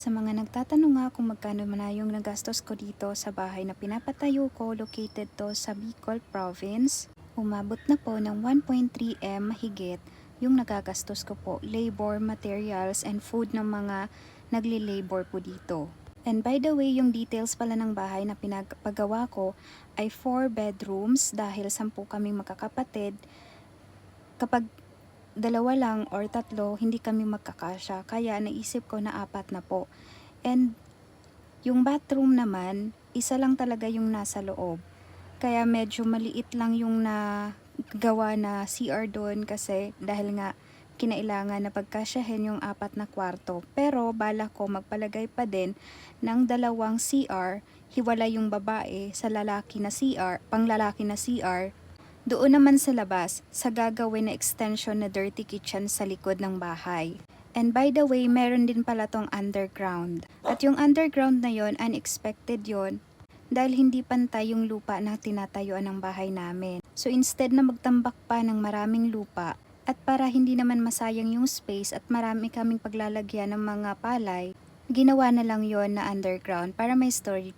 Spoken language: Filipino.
Sa mga nagtatanong nga kung magkano na yung nagastos ko dito sa bahay na pinapatayo ko, located to sa Bicol Province, umabot na po ng 1.3M mahigit yung nagagastos ko po, labor, materials, and food ng mga nagli-labor po dito. And by the way, yung details pala ng bahay na pinagpagawa ko ay 4 bedrooms dahil 10 kaming magkakapatid. Kapag dalawa lang or tatlo, hindi kami magkakasya. Kaya naisip ko na 4 na po. And yung bathroom naman, isa lang talaga yung nasa loob. Kaya medyo maliit lang yung nagawa na CR doon kasi dahil nga kinailangan na pagkasyahin yung 4 na kwarto. Pero bala ko magpalagay pa din ng 2 CR, hiwala yung babae sa lalaki na CR, pang lalaki na CR. Doon naman sa labas, sa gagawin na extension na dirty kitchen sa likod ng bahay. And by the way, meron din pala tong underground. At yung underground na yon, unexpected yon, dahil hindi pantay yung lupa na tinatayuan ng bahay namin. So instead na magtambak pa ng maraming lupa, at para hindi naman masayang yung space at marami kaming paglalagyan ng mga palay, ginawa na lang yon na underground para may storage